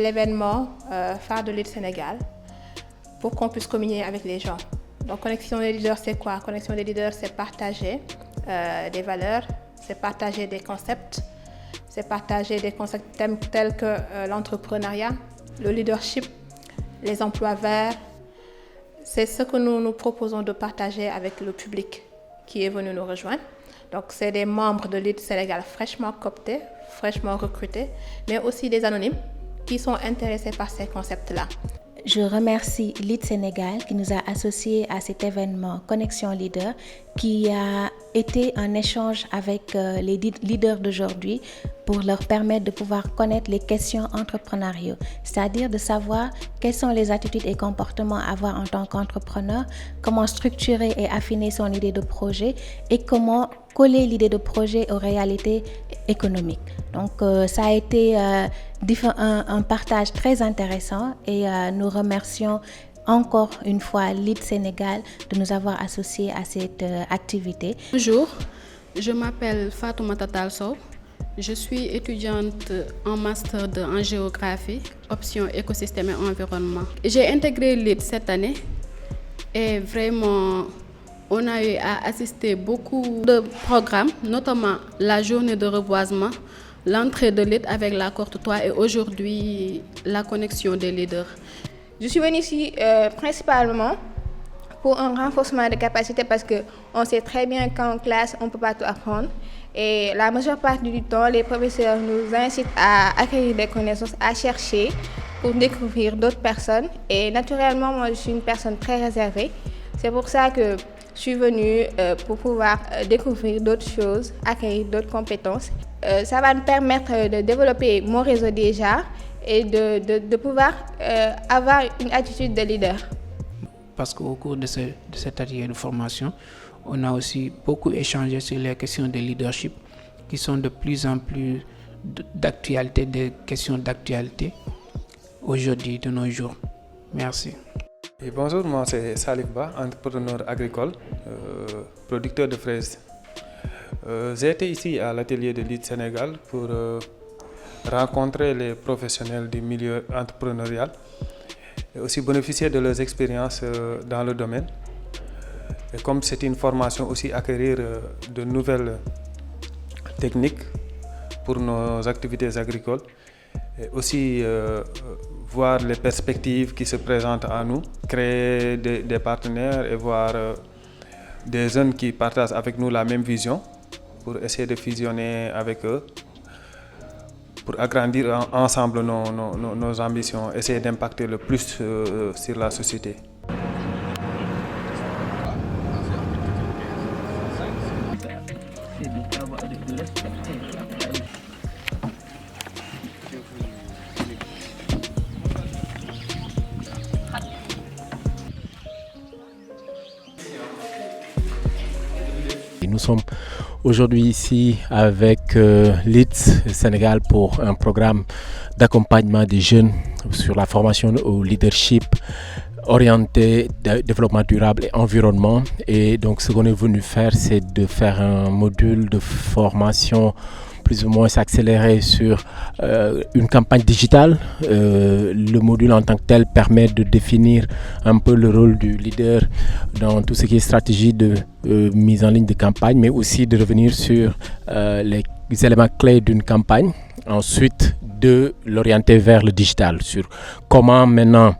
l'événement phare de Lead Sénégal pour qu'on puisse communier avec les gens. Donc, Connexion des leaders, c'est quoi? Connexion des leaders, c'est partager des valeurs, c'est partager des concepts, c'est partager des concepts tels que l'entrepreneuriat, le leadership, les emplois verts. C'est ce que nous proposons de partager avec le public qui est venu nous rejoindre. Donc, c'est des membres de Lead Sénégal fraîchement cooptés, fraîchement recrutés, mais aussi des anonymes qui sont intéressés par ces concepts-là. Je remercie Lead Sénégal qui nous a associés à cet événement Connexion Leader qui a été un échange avec les leaders d'aujourd'hui pour leur permettre de pouvoir connaître les questions entrepreneuriaux, c'est-à-dire de savoir quelles sont les attitudes et comportements à avoir en tant qu'entrepreneur, comment structurer et affiner son idée de projet et comment coller l'idée de projet aux réalités économiques. Donc ça a été un partage très intéressant et nous remercions encore une fois Lead Sénégal de nous avoir associés à cette activité. Bonjour, je m'appelle Fatoumata Tall Sow. Je suis étudiante en master en géographie, option écosystème et environnement. J'ai intégré Lead cette année et vraiment on a eu à assister beaucoup de programmes, notamment la journée de reboisement, l'entrée de Lead avec la cohorte 3 et aujourd'hui la connexion des leaders. Je suis venue ici principalement pour un renforcement de capacité parce qu'on sait très bien qu'en classe, on ne peut pas tout apprendre. Et la majeure partie du temps, les professeurs nous incitent à acquérir des connaissances, à chercher pour découvrir d'autres personnes. Et naturellement, moi, je suis une personne très réservée. C'est pour ça que je suis venue pour pouvoir découvrir d'autres choses, acquérir d'autres compétences. Ça va me permettre de développer mon réseau déjà et de pouvoir avoir une attitude de leader. Parce qu'au cours de cet atelier de formation, on a aussi beaucoup échangé sur les questions de leadership qui sont de plus en plus d'actualité, des questions d'actualité aujourd'hui, de nos jours. Merci. Et bonjour, moi c'est Salif Ba, entrepreneur agricole, producteur de fraises. J'ai été ici à l'atelier de Lead Sénégal pour rencontrer les professionnels du milieu entrepreneurial et aussi bénéficier de leurs expériences dans le domaine. Et comme c'est une formation aussi, acquérir de nouvelles techniques pour nos activités agricoles et aussi voir les perspectives qui se présentent à nous, créer des partenaires et voir des jeunes qui partagent avec nous la même vision pour essayer de fusionner avec eux, pour agrandir ensemble nos ambitions, essayer d'impacter le plus sur la société. Nous sommes aujourd'hui ici avec Lead Sénégal pour un programme d'accompagnement des jeunes sur la formation au leadership orienté développement durable et environnement. Et donc ce qu'on est venu faire, c'est de faire un module de formation plus ou moins s'accélérer sur une campagne digitale. Le module en tant que tel permet de définir un peu le rôle du leader dans tout ce qui est stratégie de mise en ligne de campagne, mais aussi de revenir sur les éléments clés d'une campagne. Ensuite, de l'orienter vers le digital, sur comment maintenant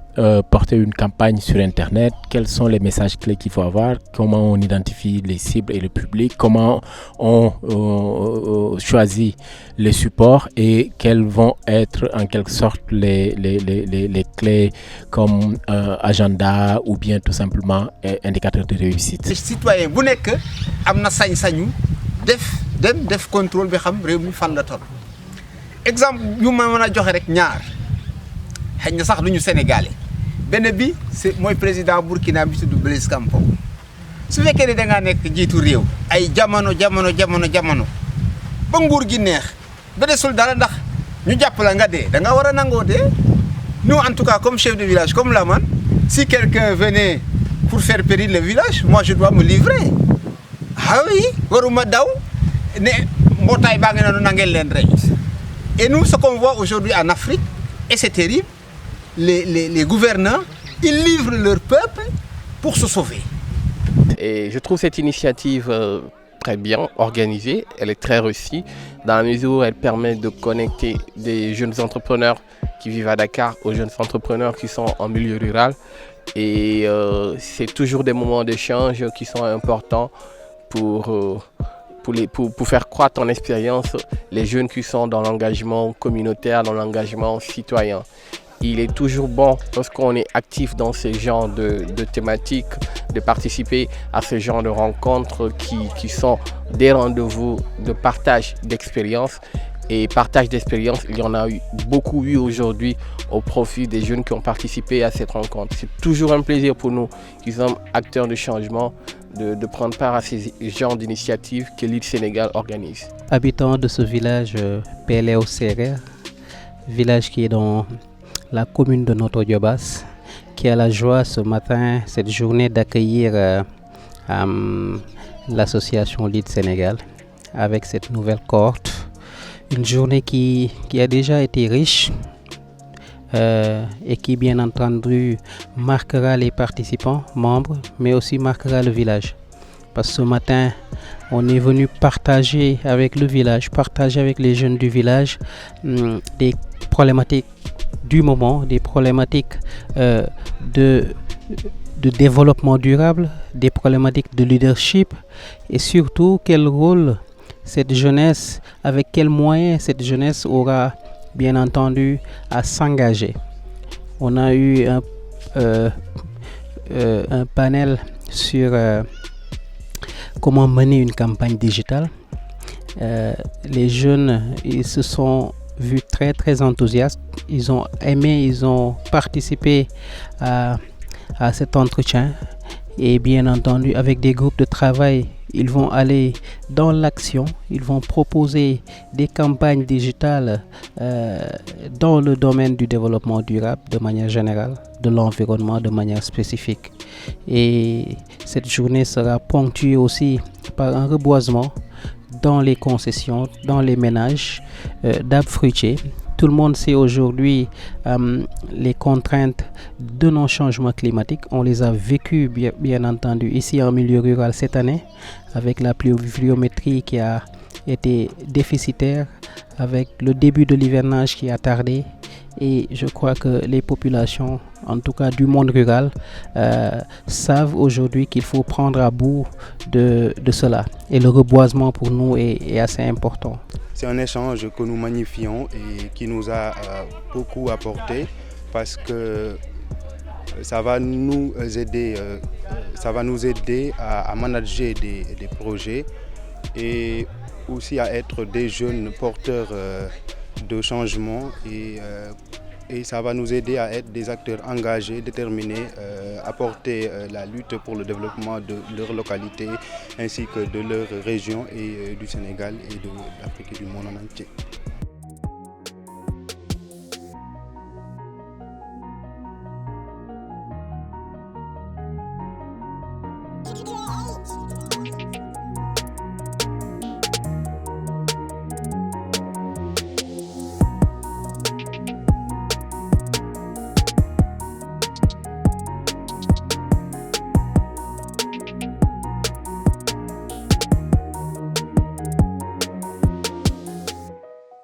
porter une campagne sur Internet, quels sont les messages clés qu'il faut avoir, comment on identifie les cibles et le public, comment on choisit les supports et quels vont être en quelque sorte les clés comme agenda ou bien tout simplement indicateur de réussite. Citoyen bu nekk am na sañ-sañu def contrôle bi xam réew mi fan la toll. Exemple yu ma mën a joxe rek ñaar xëy na sax duñu sénégalais benn bi c'est mooy président Burkina bi tudd Blaise Compaoré su fekkee ne da ngaa nekk jiitu réew ay jamono ba nguur gi neex ba desul dara ndax ñu jàpp la nga dee da nga war a nangoo dee. Nous en tout cas comme chef de village comme Lamane, si quelqu'un venait pour faire périr le village, moi je dois me livrer. Ah oui, waruma daw ne mbootaay baa ngi noonu nangeen leen rey. Et nous, ce qu'on voit aujourd'hui en Afrique, Et c'est terrible, les gouvernants, ils livrent leur peuple pour se sauver. Et je trouve cette initiative très bien organisée, elle est très réussie, dans la mesure où elle permet de connecter des jeunes entrepreneurs qui vivent à Dakar aux jeunes entrepreneurs qui sont en milieu rural. Et c'est toujours des moments d'échange qui sont importants pour faire croître en expérience les jeunes qui sont dans l'engagement communautaire, dans l'engagement citoyen. Il est toujours bon, lorsqu'on est actif dans ce genre de thématiques, de participer à ce genre de rencontres qui sont des rendez-vous de partage d'expérience. Et partage d'expérience, il y en a eu beaucoup aujourd'hui au profit des jeunes qui ont participé à cette rencontre. C'est toujours un plaisir pour nous, qui sommes acteurs de changement, de prendre part à ces genres d'initiatives que l'île Sénégal organise. Habitant de ce village Péléo Serer, village qui est dans la commune de Notto Diobass, qui a la joie ce matin, cette journée, d'accueillir l'association Lead Sénégal avec cette nouvelle cohorte. Une journée qui a déjà été riche et qui, bien entendu, marquera les participants, membres, mais aussi marquera le village. Parce que ce matin, on est venu partager avec le village, partager avec les jeunes du village des problématiques du moment, des problématiques de développement durable, des problématiques de leadership et surtout quel rôle cette jeunesse, avec quels moyens cette jeunesse aura bien entendu à s'engager. On a eu un panel sur comment mener une campagne digitale. Les jeunes, ils se sont vus très très enthousiastes. Ils ont aimé, ils ont participé à cet entretien. Et bien entendu, avec des groupes de travail, ils vont aller dans l'action, ils vont proposer des campagnes digitales dans le domaine du développement durable de manière générale, de l'environnement de manière spécifique. Et cette journée sera ponctuée aussi par un reboisement dans les concessions, dans les ménages d'arbres fruitiers. Tout le monde sait aujourd'hui les contraintes de nos changements climatiques. On les a vécues bien entendu ici en milieu rural cette année avec la pluviométrie qui a été déficitaire, avec le début de l'hivernage qui a tardé. Et je crois que les populations, en tout cas du monde rural, savent aujourd'hui qu'il faut prendre à bout de cela. Et le reboisement pour nous est assez important. C'est un échange que nous magnifions et qui nous a beaucoup apporté parce que ça va nous aider à manager des projets et aussi à être des jeunes porteurs de changement et ça va nous aider à être des acteurs engagés, déterminés, à porter la lutte pour le développement de leur localité ainsi que de leur région et du Sénégal et de l'Afrique et du monde en entier.